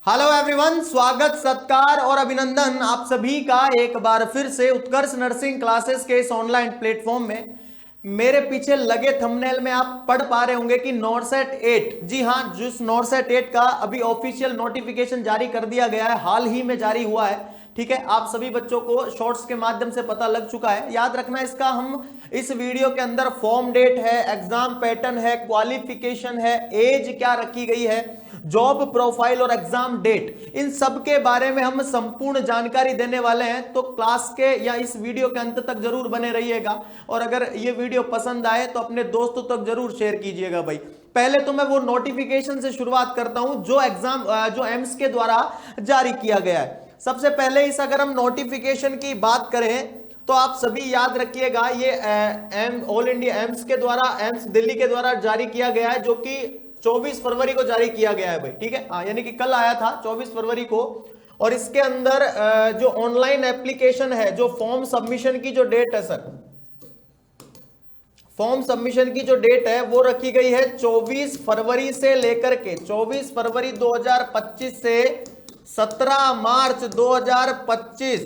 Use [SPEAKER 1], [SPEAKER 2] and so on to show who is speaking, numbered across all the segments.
[SPEAKER 1] Hello everyone, स्वागत सत्कार और अभिनंदन आप सभी का एक बार फिर से उत्कर्ष नर्सिंग क्लासेस के इस ऑनलाइन प्लेटफॉर्म में। मेरे पीछे लगे थंबनेल में आप पढ़ पा रहे होंगे कि नॉरसेट 8, जी हां, जिस नॉरसेट 8 का अभी ऑफिशियल नोटिफिकेशन जारी कर दिया गया है, हाल ही में जारी हुआ है। ठीक है, आप सभी बच्चों को शॉर्ट्स के माध्यम से पता लग चुका है। याद रखना, इसका हम इस वीडियो के अंदर फॉर्म डेट है, एग्जाम पैटर्न है, क्वालिफिकेशन है, एज क्या रखी गई है, जॉब प्रोफाइल और एग्जाम डेट, इन सब के बारे में हम संपूर्ण जानकारी देने वाले हैं। तो क्लास के या इस वीडियो के अंत तक जरूर बने रहिएगा और अगर ये वीडियो पसंद आए तो अपने दोस्तों तक जरूर शेयर कीजिएगा। भाई पहले तो मैं वो नोटिफिकेशन से शुरुआत करता हूं जो जो एम्स के द्वारा जारी किया गया है। सबसे पहले इस अगर हम नोटिफिकेशन की बात करें तो आप सभी याद रखिएगा, ये ऑल इंडिया एम्स के द्वारा, एम्स दिल्ली के द्वारा जारी किया गया है, जो कि 24 फरवरी को जारी किया गया है भाई। ठीक है, यानी कि कल आया था 24 फरवरी को। और इसके अंदर जो ऑनलाइन एप्लीकेशन है, जो फॉर्म सबमिशन की जो डेट है सर, फॉर्म सबमिशन की जो डेट है वो रखी गई है 24 फरवरी से लेकर के 24 फरवरी 2025 से 17 मार्च 2025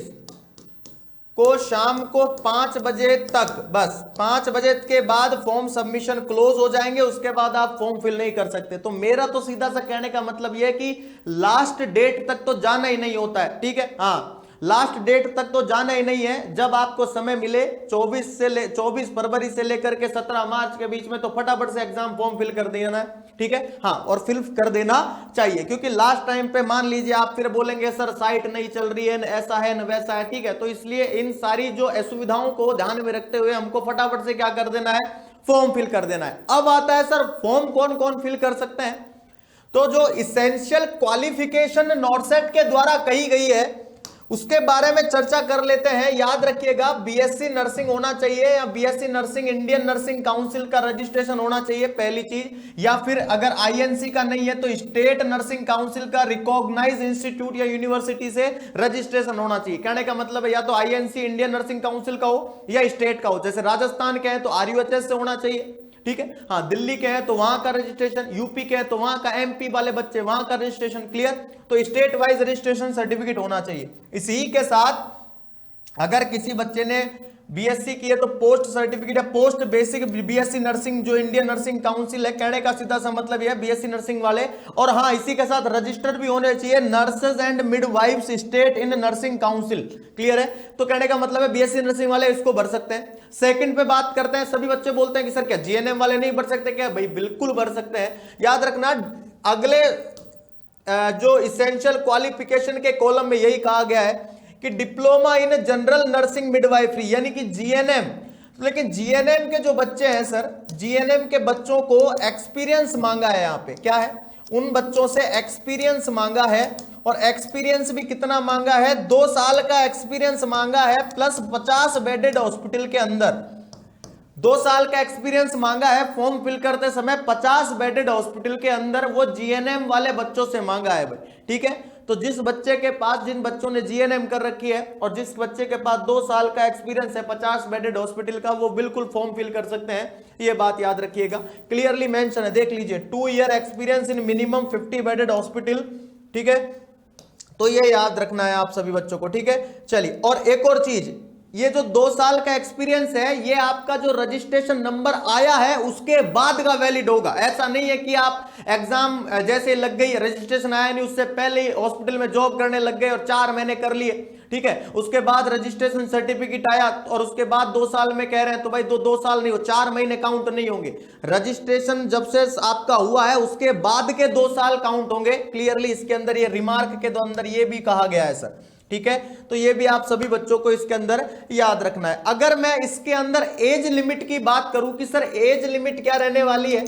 [SPEAKER 1] को शाम को 5 बजे तक, बस 5 बजे के बाद फॉर्म सबमिशन क्लोज हो जाएंगे। उसके बाद आप फॉर्म फिल नहीं कर सकते। तो मेरा तो सीधा सा कहने का मतलब यह है कि लास्ट डेट तक तो जाना ही नहीं होता है। ठीक है, हाँ, लास्ट डेट तक तो जाना ही नहीं है। जब आपको समय मिले 24 फरवरी से लेकर के 17 मार्च के बीच में, तो फटाफट से एग्जाम फॉर्म फिल कर देना है। ठीक है, हाँ, और फिल कर देना चाहिए, क्योंकि लास्ट टाइम पे मान लीजिए आप फिर बोलेंगे सर साइट नहीं चल रही है, ऐसा है न वैसा है। ठीक है, तो इसलिए इन सारी जो असुविधाओं को ध्यान में रखते हुए हमको फटाफट से क्या कर देना है, फॉर्म फिल कर देना है। अब आता है सर फॉर्म कौन कौन फिल कर सकते हैं। तो जो इसेंशियल क्वालिफिकेशन नॉरसेट के द्वारा कही गई है उसके बारे में चर्चा कर लेते हैं। याद रखिएगा, बीएससी नर्सिंग होना चाहिए या BSc nursing Indian nursing council का रजिस्ट्रेशन होना चाहिए, पहली चीज। या फिर अगर आईएनसी का नहीं है तो स्टेट नर्सिंग काउंसिल का रिकॉग्नाइज इंस्टीट्यूट या यूनिवर्सिटी से रजिस्ट्रेशन होना चाहिए। कहने का मतलब है या तो आईएनसी इंडियन नर्सिंग काउंसिल का हो या स्टेट का हो। जैसे राजस्थान के हैं तो आरयूएचएस से होना चाहिए। ठीक है, हाँ, दिल्ली के हैं तो वहां का रजिस्ट्रेशन, यूपी के हैं तो वहां का, एमपी वाले बच्चे वहां का रजिस्ट्रेशन। क्लियर, तो स्टेट वाइज रजिस्ट्रेशन सर्टिफिकेट होना चाहिए। इसी के साथ अगर किसी बच्चे ने बीएससी की है तो पोस्ट सर्टिफिकेट या पोस्ट बेसिक बीएससी नर्सिंग जो इंडियन नर्सिंग काउंसिल है, कहने का सीधा सा मतलब यह है बीएससी नर्सिंग वाले। और हाँ, इसी के साथ रजिस्टर्ड भी होने चाहिए nurses and midwives state in nursing council. Clear है, तो कहने का मतलब है बीएससी नर्सिंग वाले इसको भर सकते हैं। सेकंड पे बात करते हैं, सभी बच्चे बोलते हैं कि सर क्या जीएनएम वाले नहीं भर सकते क्या? भाई बिल्कुल भर सकते हैं। याद रखना, अगले जो इसेंशियल क्वालिफिकेशन के कॉलम में यही कहा गया है कि diploma in general nursing midwifery, यानी कि जीएनएम। लेकिन जीएनएम के जो बच्चे हैं सर, जीएनएम के बच्चों को एक्सपीरियंस मांगा है। यहां पे क्या है, उन बच्चों से एक्सपीरियंस मांगा है। और एक्सपीरियंस भी कितना मांगा है, 2 साल का एक्सपीरियंस मांगा है, प्लस 50 बेडेड हॉस्पिटल के अंदर 2 साल का एक्सपीरियंस मांगा है। फॉर्म फिल करते समय 50 बेडेड हॉस्पिटल के अंदर वो जीएनएम वाले बच्चों से मांगा है भाई। ठीक है, तो जिस बच्चे के पास, जिन बच्चों ने जीएनएम कर रखी है और जिस बच्चे के पास 2 साल का एक्सपीरियंस है 50 बेडेड हॉस्पिटल का, वो बिल्कुल फॉर्म फिल कर सकते हैं। ये बात याद रखिएगा, क्लियरली मेंशन है, देख लीजिए, 2 year experience in minimum 50 bedded hospital. ठीक है, तो ये याद रखना है आप सभी बच्चों को। ठीक है, चलिए, और एक और चीज, ये जो 2 साल का एक्सपीरियंस है, ये आपका जो रजिस्ट्रेशन नंबर आया है उसके बाद का वैलिड होगा। ऐसा नहीं है कि आप एग्जाम जैसे लग गई, रजिस्ट्रेशन आया नहीं, उससे पहले हॉस्पिटल में जॉब करने लग गए और 4 महीने कर लिए। ठीक है, उसके बाद रजिस्ट्रेशन सर्टिफिकेट आया और उसके बाद 2 साल में कह रहे हैं, तो भाई 2 साल नहीं हो, 4 महीने काउंट नहीं होंगे। रजिस्ट्रेशन जब से आपका हुआ है उसके बाद के 2 साल काउंट होंगे। क्लियरली इसके अंदर ये रिमार्क के अंदर ये भी कहा गया है सर। ठीक है, तो ये भी आप सभी बच्चों को इसके अंदर याद रखना है। अगर मैं इसके अंदर एज लिमिट की बात करूं कि सर एज लिमिट क्या रहने वाली है,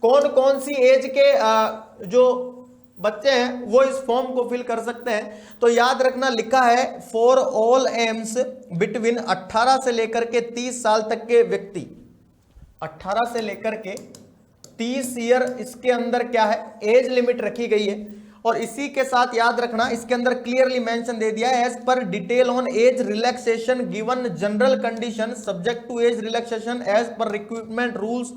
[SPEAKER 1] कौन कौन सी एज के जो बच्चे हैं वो इस फॉर्म को फिल कर सकते हैं, तो याद रखना, लिखा है फॉर ऑल एम्स बिटवीन 18 से लेकर के 30 साल तक के व्यक्ति, 18 से लेकर के 30 ईयर इसके अंदर क्या है, एज लिमिट रखी गई है। और इसी के साथ याद रखना, इसके अंदर क्लियरली मेंशन दे दिया है, as per detail on age relaxation given general condition subject to age relaxation as per recruitment rules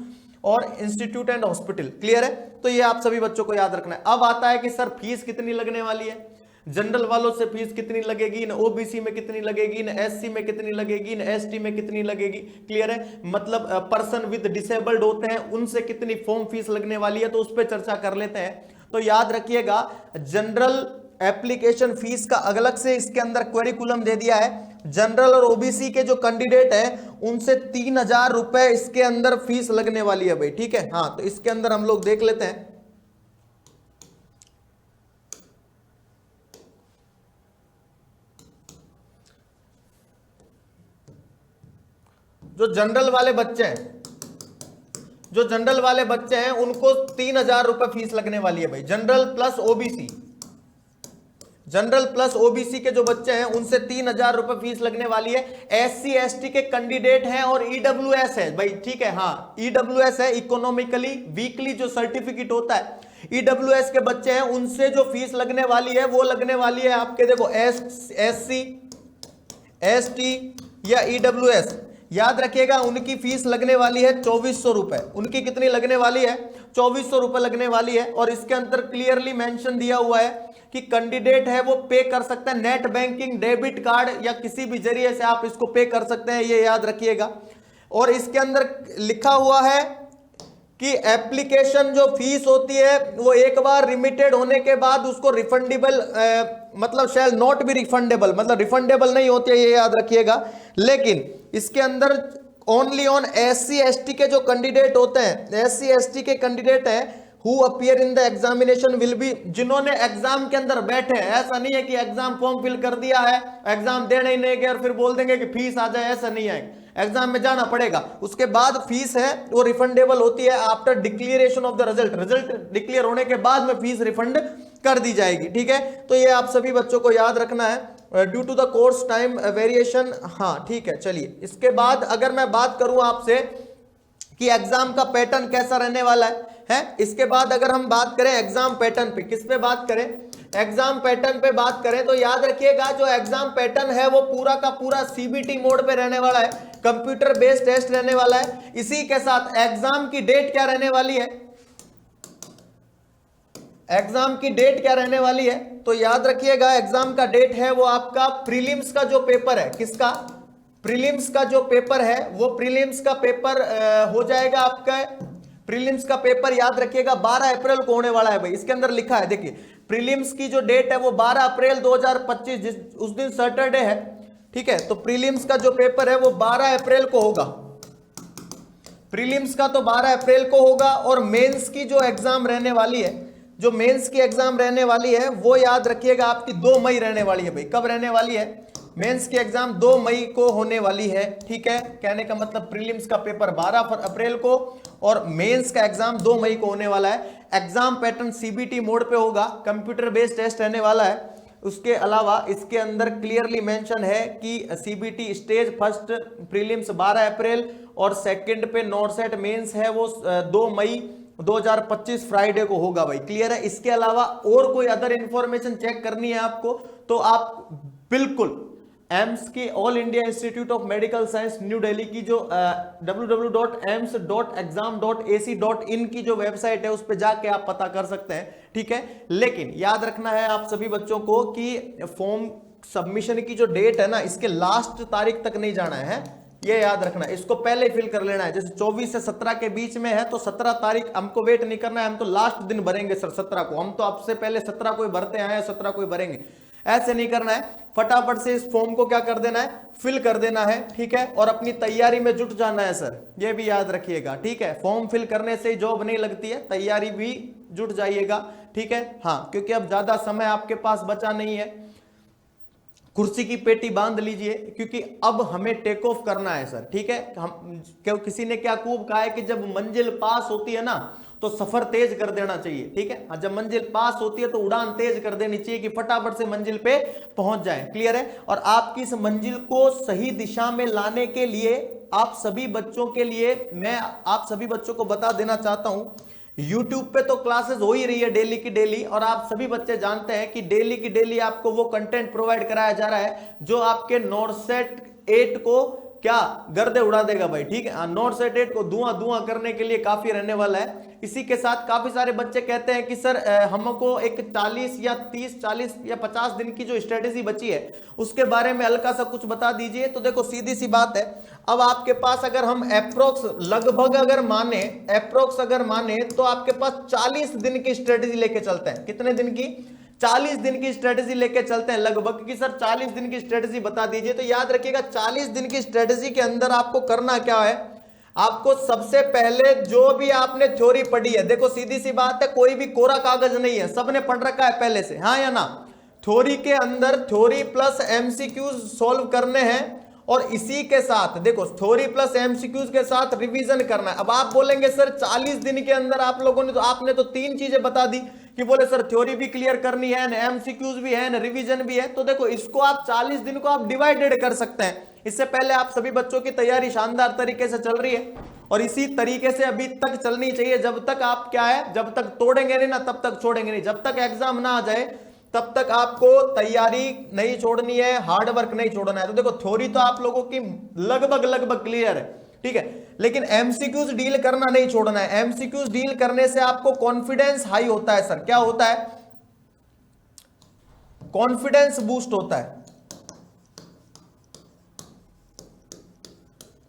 [SPEAKER 1] और इंस्टीट्यूट एंड हॉस्पिटल। क्लियर है? तो ये आप सभी बच्चों को याद रखना है। अब आता है कि सर फीस कितनी लगने वाली है, जनरल वालों से फीस कितनी लगेगी, न ओबीसी में कितनी लगेगी, न एससी में कितनी लगेगी, न एसटी में कितनी लगेगी। क्लियर है? मतलब पर्सन विद डिसेबल्ड होते हैं उनसे कितनी फॉर्म फीस लगने वाली है, तो उस पर चर्चा कर लेते हैं। तो याद रखिएगा जनरल एप्लीकेशन फीस का अलग से इसके अंदर क्वेरिकुलम दे दिया है। जनरल और ओबीसी के जो कैंडिडेट हैं उनसे 3000 रुपए इसके अंदर फीस लगने वाली है भाई। ठीक है? हाँ, तो इसके अंदर हम लोग देख लेते हैं। जो जनरल वाले बच्चे हैं, जो जनरल वाले बच्चे हैं उनको 3000 रुपए फीस लगने वाली है भाई। General plus OBC, general plus OBC के जो बच्चे हैं उनसे 3000 रुपए फीस लगने वाली है। एससी एसटी के कैंडिडेट हैं और ईडब्ल्यूएस है भाई। ठीक है? हाँ, ईडब्ल्यूएस है, इकोनॉमिकली वीकली जो सर्टिफिकेट होता है, ईडब्ल्यूएस के बच्चे हैं उनसे जो फीस लगने वाली है वो लगने वाली है आपके, देखो एससी एसटी या ईडब्ल्यूएस, याद रखिएगा उनकी फीस लगने वाली है 2400 रुपए। उनकी कितनी लगने वाली है? 2400 रुपए लगने वाली है। और इसके अंदर क्लियरली मेंशन दिया हुआ है कि कैंडिडेट है वो पे कर सकता है नेट बैंकिंग, डेबिट कार्ड या किसी भी जरिए से आप इसको पे कर सकते हैं, ये याद रखिएगा। और इसके अंदर लिखा हुआ है कि एप्लीकेशन जो फीस होती है वो एक बार रिमिटेड होने के बाद उसको रिफंडेबल मतलब शैल नॉट बी रिफंडेबल, मतलब रिफंडेबल नहीं होती है, ये याद रखिएगा। लेकिन इसके अंदर ओनली ऑन एससी एसटी के जो कैंडिडेट होते हैं, एससी एसटी के कैंडिडेट हैं who appear in the examination will be, जिन्होंने एग्जाम के अंदर बैठे हैं। ऐसा नहीं है कि एग्जाम फॉर्म फिल कर दिया है, एग्जाम देने ही नहीं गए और फिर बोल देंगे कि फीस आ जाए, ऐसा नहीं है। एग्जाम में जाना पड़ेगा, उसके बाद फीस है वो रिफंडेबल होती है after declaration of the result. Result declare होने के बाद में फीस रिफंड कर दी जाएगी। ठीक है? तो ये आप सभी बच्चों को याद रखना है due to the course time variation. हाँ ठीक है, चलिए इसके बाद अगर मैं बात करूं आपसे कि एग्जाम का पैटर्न कैसा रहने वाला है, इसके बाद अगर हम बात करें एग्जाम पैटर्न पे, किस पे बात करें? एग्जाम पैटर्न पे बात करें तो याद रखिएगा जो एग्जाम पैटर्न है वो पूरा का पूरा सीबीटी मोड पे रहने वाला है, कंप्यूटर बेस्ड टेस्ट रहने वाला है। इसी के साथ एग्जाम की डेट क्या रहने वाली है? एग्जाम की डेट क्या रहने वाली है? तो याद रखिएगा एग्जाम का डेट है वो आपका प्रीलिम्स का जो पेपर है, किसका? प्रीलिम्स का जो पेपर है वो प्रीलिम्स का पेपर हो जाएगा आपका। प्रीलिम्स का पेपर याद रखिएगा 12 अप्रैल को होने वाला है भाई। इसके अंदर लिखा है, देखिए प्रीलिम्स की जो डेट है वो 12 अप्रैल 2025, उस दिन सैटरडे है। ठीक है? तो प्रीलिम्स का जो पेपर है वो 12 अप्रैल को होगा। प्रीलिम्स का तो 12 अप्रैल को होगा। और मेंस की जो एग्जाम रहने वाली है, जो मेंस की एग्जाम रहने वाली है वो याद रखिएगा आपकी 2 मई रहने वाली है भाई। कब रहने वाली है? मेंस की एग्जाम 2 मई को होने वाली है। ठीक है? कहने का मतलब प्रीलिम्स का पेपर 12 अप्रैल को और मेंस का एग्जाम 2 मई को होने वाला है। एग्जाम पैटर्न सीबीटी मोड पे होगा, कंप्यूटर बेस्ड टेस्ट रहने वाला है। उसके अलावा इसके अंदर क्लियरली मेंशन है कि सीबीटी स्टेज फर्स्ट प्रीलिम्स 12 अप्रैल और सेकंड पे नॉर्सेट मेंस है वो 2 मई 2025 फ्राइडे को होगा भाई। क्लियर है? इसके अलावा और कोई अदर इंफॉर्मेशन चेक करनी है आपको तो आप बिल्कुल एम्स की all India institute of medical science new Delhi की जो www.ems.exam.ac.in की जो वेबसाइट है उस पर जाके आप पता कर सकते हैं। ठीक है? लेकिन याद रखना है आप सभी बच्चों को कि फॉर्म सबमिशन की जो डेट है ना, इसके लास्ट तारीख तक नहीं जाना है, ये याद रखना है। इसको पहले फिल कर लेना है। जैसे 24 से 17 के बीच में है तो 17 तारीख हमको वेट नहीं करना है, हम तो लास्ट दिन भरेंगे सर 17 को। हम तो आपसे पहले 17 को ही भरते आए हैं, 17 को ही भरेंगे, ऐसे नहीं करना है। फटाफट से इस फॉर्म को क्या कर देना है? फिल कर देना है। ठीक है? और अपनी तैयारी में जुट जाना है सर, ये भी याद रखिएगा। ठीक है? फॉर्म फिल करने से जॉब नहीं लगती है, तैयारी भी जुट जाइएगा। ठीक है? हाँ, क्योंकि अब ज्यादा समय आपके पास बचा नहीं है। कुर्सी की पेटी बांध लीजिए क्योंकि अब हमें टेक ऑफ करना है सर। ठीक है? हम किसी ने क्या खूब कहा है कि जब मंजिल पास होती है ना तो सफर तेज कर देना चाहिए। ठीक है? जब मंजिल पास होती है तो उड़ान तेज कर देनी चाहिए कि फटाफट से मंजिल पे पहुंच जाए। क्लियर है? और आपकी इस मंजिल को सही दिशा में लाने के लिए आप सभी बच्चों के लिए मैं आप सभी बच्चों को बता देना चाहता हूं, YouTube पे तो क्लासेस हो ही रही है डेली की डेली, और आप सभी बच्चे जानते हैं कि डेली की डेली आपको वो कंटेंट प्रोवाइड कराया जा रहा है जो आपके नॉर्सेट 8 को क्या गर्दे उड़ा देगा भाई, ठीक है। नोट सेट 8 को धुआं धुआं करने के लिए काफी रहने वाला है। इसी के साथ काफी सारे बच्चे कहते हैं कि सर हमको एक 40 या 30 40 या 50 दिन की जो स्ट्रेटेजी बची है उसके बारे में हल्का सा कुछ बता दीजिए। तो देखो सीधी सी बात है, अब आपके पास अगर हम अप्रोक्स लगभग अगर माने तो आपके पास 40 दिन की स्ट्रेटेजी लेके चलते हैं। कितने दिन की? 40 दिन की स्ट्रेटेजी लेके चलते हैं लगभग कि सर 40 दिन की स्ट्रेटेजी बता दीजिए। तो याद रखिएगा 40 दिन की स्ट्रेटेजी के अंदर आपको करना क्या है, आपको सबसे पहले जो भी आपने थ्योरी पढ़ी है, देखो सीधी सी बात है, कोई भी कोरा कागज नहीं है, सबने पढ़ रखा है पहले से, हाँ या ना। थ्योरी के अंदर थ्योरी प्लस एमसीक्यूज सॉल्व करने हैं और इसी के साथ देखो थ्योरी प्लस एमसीक्यूज के साथ रिवीजन करना है। अब आप बोलेंगे सर 40 दिन के अंदर आप लोगों ने तो आपने तो 3 चीजें बता दी कि बोले सर थ्योरी भी क्लियर करनी है, एमसीक्यूज भी है, रिवीजन भी है। तो देखो इसको आप 40 दिन को आप डिवाइडेड कर सकते हैं। इससे पहले आप सभी बच्चों की तैयारी शानदार तरीके से चल रही है और इसी तरीके से अभी तक चलनी चाहिए, जब तक आप क्या है, जब तक तोड़ेंगे नहीं ना तब तक छोड़ेंगे नहीं, जब तक एग्जाम ना आ जाए तब तक आपको तैयारी नहीं छोड़नी है, हार्डवर्क नहीं छोड़ना है। तो देखो थ्योरी तो आप लोगों की लगभग क्लियर है, ठीक है, लेकिन एमसीक्यूज डील करना नहीं छोड़ना है। एमसीक्यूज डील करने से आपको कॉन्फिडेंस हाई होता है। सर क्या होता है? कॉन्फिडेंस बूस्ट होता है,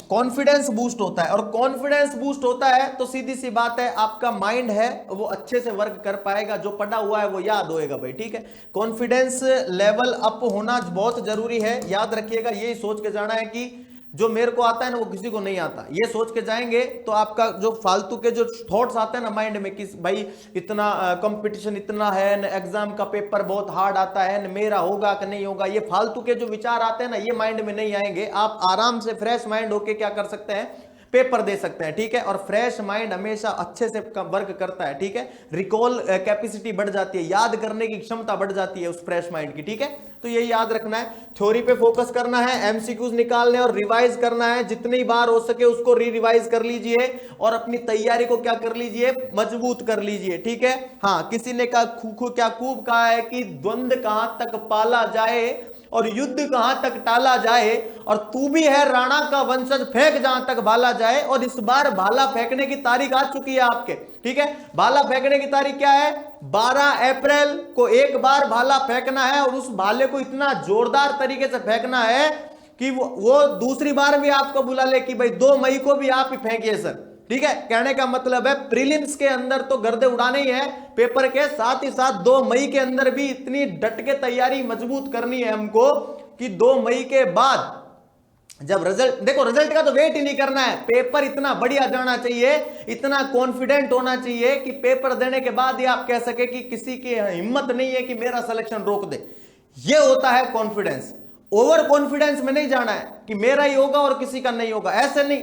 [SPEAKER 1] कॉन्फिडेंस बूस्ट होता है। और कॉन्फिडेंस बूस्ट होता है तो सीधी सी बात है आपका माइंड है वो अच्छे से वर्क कर पाएगा, जो पढ़ा हुआ है वो याद होएगा भाई, ठीक है। कॉन्फिडेंस लेवल अप होना बहुत जरूरी है। याद रखिएगा, यही सोच के जाना है कि जो मेरे को आता है ना वो किसी को नहीं आता, ये सोच के जाएंगे तो आपका जो फालतू के जो थॉट्स आते हैं ना माइंड में कि भाई इतना कंपटीशन इतना है न, एग्जाम का पेपर बहुत हार्ड आता है न, मेरा होगा कि नहीं होगा, ये फालतू के जो विचार आते हैं ना ये माइंड में नहीं आएंगे। आप आराम से फ्रेश माइंड होके क्या कर सकते हैं, पेपर दे सकते हैं, ठीक है। और फ्रेश माइंड हमेशा अच्छे से वर्क करता है, ठीक है। रिकॉल कैपेसिटी बढ़ जाती है, याद करने की क्षमता बढ़ जाती है उस फ्रेश माइंड की, ठीक है। तो यही याद रखना है, थ्योरी पे फोकस करना है, एमसीक्यूज निकालने और रिवाइज करना है, जितनी बार हो सके उसको रिवाइज कर लीजिए और अपनी तैयारी को क्या कर लीजिए, मजबूत कर लीजिए, ठीक है। हाँ, किसी ने कहा क्या खूब कहा है कि द्वंद्व कहां तक पाला जाए और युद्ध कहां तक टाला जाए, और तू भी है राणा का वंशज, फेंक जहां तक भाला जाए। और इस बार भाला फेंकने की तारीख आ चुकी है आपके, ठीक है। भाला फेंकने की तारीख क्या है? 12 अप्रैल को एक बार भाला फेंकना है और उस भाले को इतना जोरदार तरीके से फेंकना है कि वो दूसरी बार भी आपको बुला ले कि भाई 2 मई को भी आप ही फेंकिए सर, ठीक है। कहने का मतलब है प्रीलिम्स के अंदर तो गर्दे उड़ाने ही है पेपर के, साथ ही साथ 2 मई के अंदर भी इतनी डट के तैयारी मजबूत करनी है हमको कि 2 मई के बाद जब रिजल्ट, देखो रिजल्ट का तो वेट ही नहीं करना है, पेपर इतना बढ़िया जाना चाहिए, इतना कॉन्फिडेंट होना चाहिए कि पेपर देने के बाद ही आप कह सके कि किसी की हिम्मत नहीं है कि मेरा सिलेक्शन रोक दे। ये होता है कॉन्फिडेंस। ओवर कॉन्फिडेंस में नहीं जाना है कि मेरा ही होगा और किसी का नहीं होगा, ऐसे नहीं।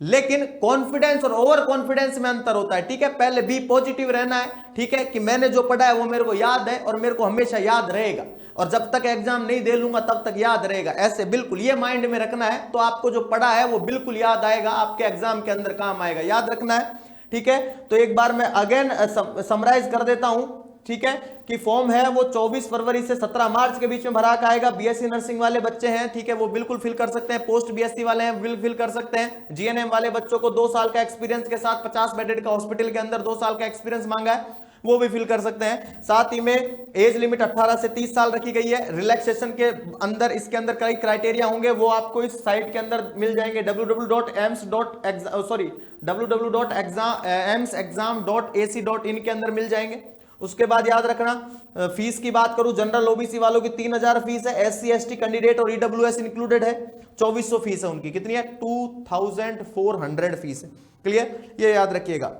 [SPEAKER 1] लेकिन कॉन्फिडेंस और ओवर कॉन्फिडेंस में अंतर होता है, ठीक है। पहले बी पॉजिटिव रहना है, ठीक है, कि मैंने जो पढ़ा है वो मेरे को याद है और मेरे को हमेशा याद रहेगा, और जब तक एग्जाम नहीं दे लूंगा तब तक याद रहेगा, ऐसे बिल्कुल ये माइंड में रखना है। तो आपको जो पढ़ा है वो बिल्कुल याद आएगा, आपके एग्जाम के अंदर काम आएगा, याद रखना है, ठीक है। तो एक बार मैं अगेन समराइज कर देता हूं, ठीक है, कि फॉर्म है वो 24 फरवरी से 17 मार्च के बीच में भरा का आएगा। बीएससी नर्सिंग वाले बच्चे हैं, ठीक है, वो बिल्कुल फिल कर सकते हैं। पोस्ट बीएससी वाले हैं, फिल कर सकते हैं। जीएनएम वाले बच्चों को 2 साल का एक्सपीरियंस के साथ 50 बेडेड का हॉस्पिटल के अंदर 2 साल का एक्सपीरियंस मांगा है, वो भी फिल कर सकते हैं। साथ ही में एज लिमिट 18 से 30 साल रखी गई है। रिलैक्सेशन के अंदर इसके अंदर कई क्राइटेरिया होंगे, वो आपको इस साइट के अंदर मिल जाएंगे, www.eamsexam.ac.in के अंदर मिल जाएंगे। उसके बाद याद रखना, फीस की बात करूं, जनरल ओबीसी वालों की 3000 फीस है, एससी एसटी कैंडिडेट और ईडब्ल्यूएस इंक्लूडेड है 2400 फीस है उनकी। कितनी है? 2400 फीस है। क्लियर, ये याद रखिएगा।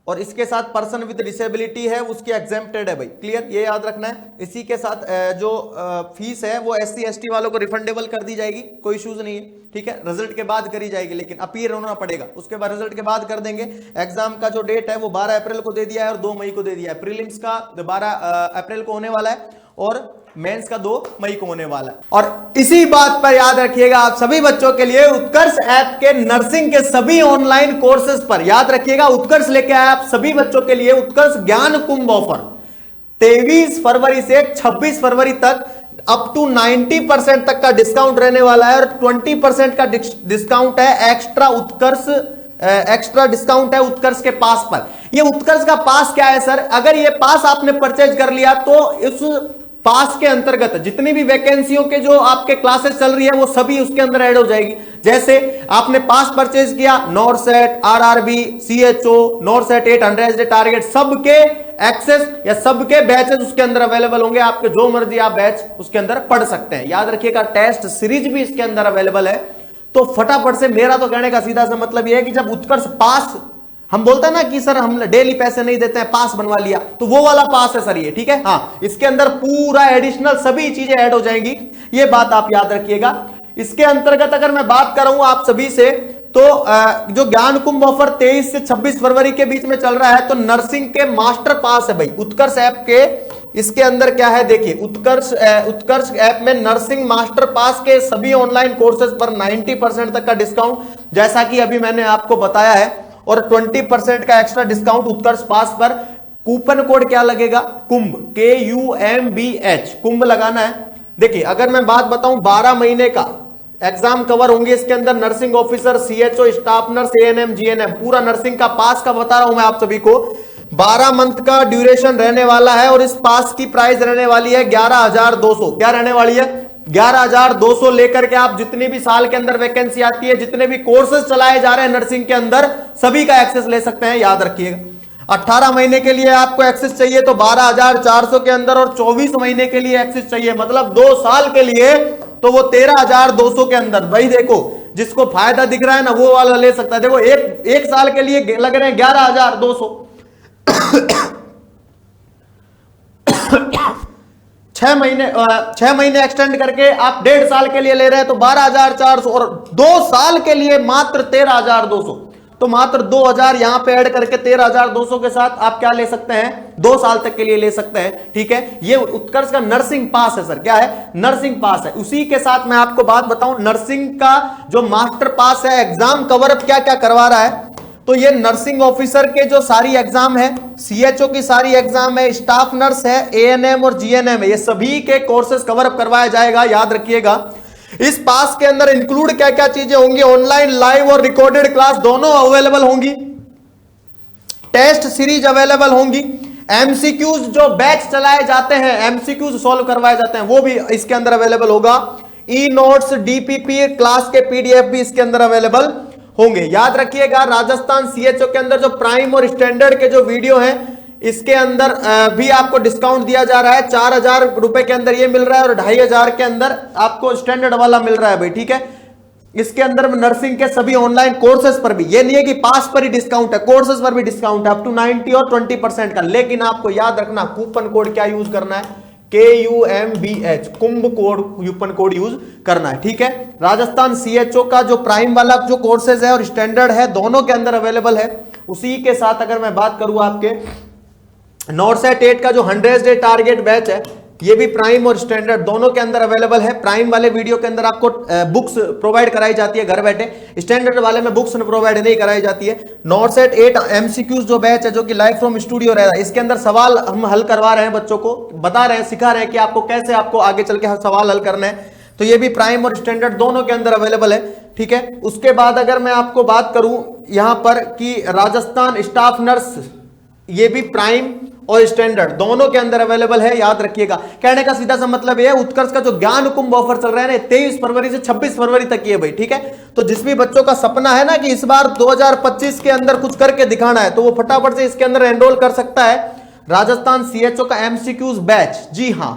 [SPEAKER 1] और इसके साथ पर्सन विद डिसेबिलिटी है उसकी एग्जेम्प्टेड है भाई, क्लियर, ये याद रखना है। इसी के साथ जो फीस है वो एससी एसटी वालों को रिफंडेबल कर दी जाएगी, कोई इश्यूज नहीं है, ठीक है। रिजल्ट के बाद करी जाएगी, लेकिन अपीयर होना पड़ेगा, उसके बाद रिजल्ट के बाद कर देंगे। एग्जाम का जो डेट है वो 12 अप्रैल को दे दिया है और 2 मई को दे दिया है। प्रीलिम्स का 12 अप्रैल को होने वाला है और मेंस का 2 मई को होने वाला है। और इसी बात पर याद रखिएगा आप सभी बच्चों के लिए उत्कर्ष ऐप के नर्सिंग के सभी ऑनलाइन कोर्सेज पर याद रखिएगा, उत्कर्ष लेके आया आप सभी बच्चों के लिए उत्कर्ष ज्ञान कुंभ ऑफर 23 फरवरी से 26 फरवरी तक अप टू 90% तक का डिस्काउंट रहने वाला है और 20% का डिस्काउंट है एक्स्ट्रा डिस्काउंट है उत्कर्ष के पास पर। ये उत्कर्ष का पास क्या है सर? अगर ये पास आपने परचेज कर लिया तो इस पास के अंतर्गत जितनी भी वैकेंसियों के जो आपके क्लासेस चल रही है वो सभी उसके अंदर ऐड हो जाएगी। जैसे आपने पास परचेज किया, NORCET, RRB, CHO, NORCET 800 day target, सबके एक्सेस या सबके बैचेस उसके अंदर अवेलेबल होंगे। आपके जो मर्जी आप बैच उसके अंदर पढ़ सकते हैं। याद रखिएगा टेस्ट सीरीज भी इसके अंदर अवेलेबल है। तो फटाफट से, मेरा तो कहने का सीधा सा मतलब यह है कि जब उत्कर्ष पास, हम बोलते हैं ना कि सर हम डेली पैसे नहीं देते हैं, पास बनवा लिया, तो वो वाला पास है सर ये, ठीक है। हाँ, इसके अंदर पूरा एडिशनल सभी चीजें ऐड हो जाएंगी, ये बात आप याद रखिएगा। इसके अंतर्गत अगर मैं बात करूं आप सभी से, तो जो ज्ञान कुंभ ऑफर 23 से 26 फरवरी के बीच में चल रहा है, तो नर्सिंग के मास्टर पास है भाई उत्कर्ष ऐप के। इसके अंदर क्या है देखिए, उत्कर्ष ऐप में नर्सिंग मास्टर पास के सभी ऑनलाइन कोर्सेज पर 90% तक का डिस्काउंट, जैसा कि अभी मैंने आपको बताया है, और 20% का एक्स्ट्रा डिस्काउंट उत्कर्ष पास पर। कूपन कोड क्या लगेगा? कुंभ, KUMBH, कुंभ लगाना है। देखिए अगर मैं बात बताऊं, 12 महीने का एग्जाम कवर होंगे इसके अंदर, nursing officer, CHO, staff nurse, ANM, GNM, पूरा नर्सिंग का पास का बता रहा हूं मैं आप सभी को। 12 मंथ का ड्यूरेशन रहने वाला है और इस पास की प्राइस रहने वाली है 11,200। क्या रहने वाली है? 11,200 लेकर के आप जितनी भी साल के अंदर वैकेंसी आती है, जितने भी कोर्सेज चलाए जा रहे हैं नर्सिंग के अंदर, सभी का एक्सेस ले सकते हैं। याद रखिएगा 18 महीने के लिए आपको एक्सेस चाहिए तो 12,400 के अंदर, और 24 महीने के लिए एक्सेस चाहिए मतलब 2 साल के लिए, तो वो 13,200 के अंदर। भाई देखो, जिसको फायदा दिख रहा है ना वो वाला ले सकता है। देखो एक साल के लिए लग रहे हैं 11,200 6 महीने एक्सटेंड करके आप 1.5 साल के लिए ले रहे हैं तो 12,400, और 2 साल के लिए मात्र 13,200। तो मात्र 2,000 यहां पे ऐड करके 13,200 के साथ आप क्या ले सकते हैं? 2 साल तक के लिए ले सकते हैं, ठीक है। ये उत्कर्ष का नर्सिंग पास है सर। क्या है? नर्सिंग पास है। उसी के साथ मैं आपको बात बताऊं, नर्सिंग का जो मास्टर पास है, एग्जाम कवर अप क्या क्या करवा रहा है। तो ये नर्सिंग ऑफिसर के जो सारी एग्जाम है, सीएचओ की सारी एग्जाम है, स्टाफ नर्स है, एएनएम और जीएनएम है, ये सभी के कोर्सेज कवर अप करवाया जाएगा। याद रखिएगा इस पास के अंदर इंक्लूड क्या क्या चीजें होंगी, ऑनलाइन, लाइव और रिकॉर्डेड क्लास दोनों अवेलेबल होंगी, टेस्ट सीरीज अवेलेबल होंगी, एमसीक्यूज जो बैच चलाए जाते हैं, एमसीक्यूज सॉल्व करवाए जाते हैं, वो भी इसके अंदर अवेलेबल होगा। ई नोट्स, डीपीपी क्लास के पीडीएफ भी इसके अंदर अवेलेबल होंगे। याद रखिएगा राजस्थान सीएचओ के अंदर जो प्राइम और स्टैंडर्ड के जो वीडियो हैं, इसके अंदर भी आपको डिस्काउंट दिया जा रहा है। 4,000 रुपए के अंदर ये मिल रहा है और 2,500 के अंदर आपको स्टैंडर्ड वाला मिल रहा है भाई, ठीक है। इसके अंदर नर्सिंग के सभी ऑनलाइन कोर्सेज पर भी, ये नहीं है कि पास पर ही डिस्काउंट है, कोर्सेज पर भी डिस्काउंट है अप टू 90 और 20% का। लेकिन आपको याद रखना कूपन कोड क्या यूज करना है? KUMBH, कुंभ कोड, कूपन कोड यूज करना है, ठीक है। राजस्थान सीएचओ का जो प्राइम वाला जो कोर्सेज है और स्टैंडर्ड है, दोनों के अंदर अवेलेबल है। उसी के साथ अगर मैं बात करूं आपके नॉरसेट 8 का जो 100 डे टारगेट बैच है, ये भी प्राइम और स्टैंडर्ड दोनों के अंदर अवेलेबल है। प्राइम वाले वीडियो के अंदर आपको बुक्स प्रोवाइड कराई जाती है घर बैठे, स्टैंडर्ड वाले में बुक्स प्रोवाइड नहीं कराई जाती है। नॉरसेट 8 एमसीक्यूज जो बैच है, जो कि लाइव फ्रॉम स्टूडियो रह रहा है, इसके अंदर सवाल हम हल करवा रहे हैं, बच्चों को बता रहे हैं, सिखा रहे हैं कि आपको कैसे आपको आगे चल के सवाल हल करना है। तो ये भी प्राइम और स्टैंडर्ड दोनों के अंदर अवेलेबल है, ठीक है। उसके बाद अगर मैं आपको बात करूं यहां पर कि राजस्थान स्टाफ नर्स, ये भी प्राइम और स्टैंडर्ड दोनों के अंदर अवेलेबल है। याद रखिएगा कहने का सीधा सा मतलब यह है, उत्कर्ष का जो ज्ञान कुंभ ऑफर चल रहा है ना, 23 फरवरी से 26 फरवरी तक ये भाई, ठीक है। तो जिस भी बच्चों का सपना है ना कि इस बार 2025 के अंदर कुछ करके दिखाना है, तो वो फटाफट से इसके अंदर एनरोल कर सकता है। राजस्थान सीएचओ का एमसीक्यूज बैच, जी हां,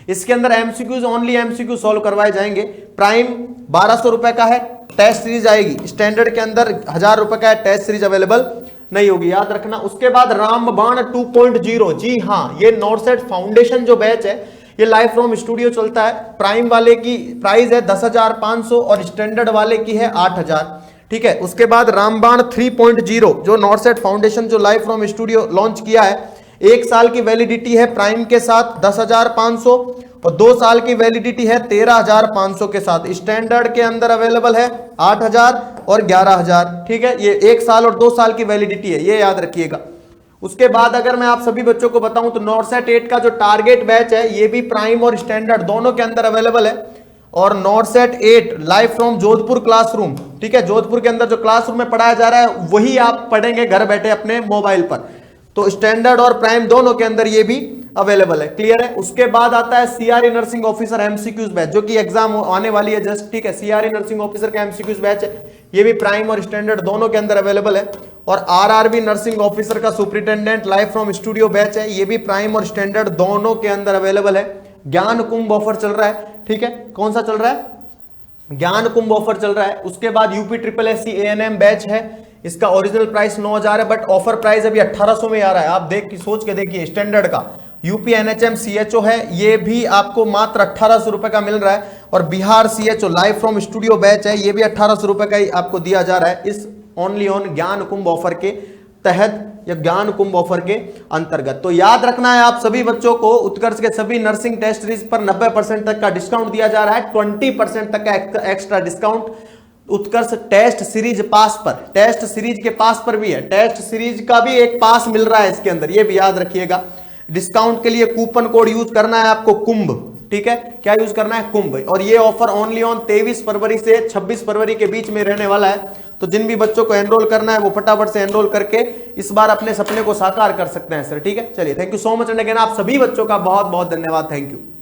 [SPEAKER 1] इसके अंदर एमसीक्यूज, ओनली एमसीक्यू सॉल्व करवाए जाएंगे। प्राइम 1,200 रुपए का है, टेस्ट सीरीज आएगी। स्टैंडर्ड के अंदर 1,000 रुपए का है, टेस्ट सीरीज अवेलेबल नहीं होगी, याद रखना। उसके बाद रामबाण 2.0, जी हां, ये नॉरसेट फाउंडेशन जो बैच है, ये लाइव फ्रॉम स्टूडियो चलता है। प्राइम वाले की प्राइस है 10,500 और स्टैंडर्ड वाले की है 8,000, ठीक है। उसके बाद रामबाण 3.0 जो नॉरसेट फाउंडेशन जो लाइव फ्रॉम स्टूडियो लॉन्च किया है, 1 साल की वैलिडिटी है प्राइम के साथ 10,500 और 2 साल की वैलिडिटी है 13,500 के साथ। स्टैंडर्ड के अंदर अवेलेबल है 8,000 और 11,000, ठीक है। ये 1 साल और 2 साल की वैलिडिटी है, ये याद रखिएगा। उसके बाद अगर मैं आप सभी बच्चों को बताऊं तो नॉर्सेट 8 का जो टारगेट बैच है ये भी प्राइम और स्टैंडर्ड दोनों के अंदर अवेलेबल है। और नॉर्सेट 8 लाइव फ्रॉम जोधपुर क्लासरूम, ठीक है, जोधपुर के अंदर जो क्लासरूम में पढ़ाया जा रहा है वही आप पढ़ेंगे घर बैठे अपने मोबाइल पर। तो स्टैंडर्ड और प्राइम दोनों के अंदर ये भी अवेलेबल है, क्लियर है। उसके बाद आता है CRE nursing officer MCQs batch, जो कि एग्जाम आने वाली है जस्ट, ठीक है। सीआरई नर्सिंग ऑफिसर का एमसीक्यूज बैच है, ये भी प्राइम और स्टैंडर्ड दोनों के अंदर अवेलेबल है। और आरआरबी नर्सिंग ऑफिसर का superintendent live from studio batch है, ये भी प्राइम और स्टैंडर्ड दोनों के अंदर अवेलेबल है। ज्ञान कुंभ ऑफर चल रहा है, ठीक है, कौन सा चल रहा है, ज्ञान कुंभ ऑफर चल रहा है। उसके बाद UP triple S C ANM batch है, इसका ओरिजिनल प्राइस 9000 है, बट ऑफर प्राइस अभी 1800 में आ रहा है। आप देख की सोच के देखिए, स्टैंडर्ड का यूपी एनएचएम सीएचओ है, ये भी आपको मात्र 1800 रुपए का मिल रहा है। और Bihar CHO live from studio batch है, ये भी 1800 रुपए का ही आपको दिया जा रहा है इस ओनली ऑन ज्ञान कुंभ ऑफर के तहत या ज्ञान कुंभ ऑफर के अंतर्गत। तो याद रखना है आप सभी बच्चों को, उत्कर्ष के सभी नर्सिंग टेस्ट सीरीज पर 90% तक का डिस्काउंट दिया जा रहा है, 20% तक का एक्स्ट्रा डिस्काउंट उत्कर्ष टेस्ट सीरीज पास पर, टेस्ट सीरीज के पास पर भी है, टेस्ट सीरीज का भी एक पास मिल रहा है इसके अंदर, ये भी याद रखिएगा। डिस्काउंट के लिए कूपन कोड यूज करना है आपको कुंभ, ठीक है, क्या यूज करना है, कुंभ। और ये ऑफर ओनली ऑन 23 फरवरी से 26 फरवरी के बीच में रहने वाला है। तो जिन भी बच्चों को एनरोल करना है वो फटाफट से एनरोल करके इस बार अपने सपने को साकार कर सकते हैं सर, ठीक है। चलिए, thank you so much and again आप सभी बच्चों का बहुत बहुत धन्यवाद, थैंक यू।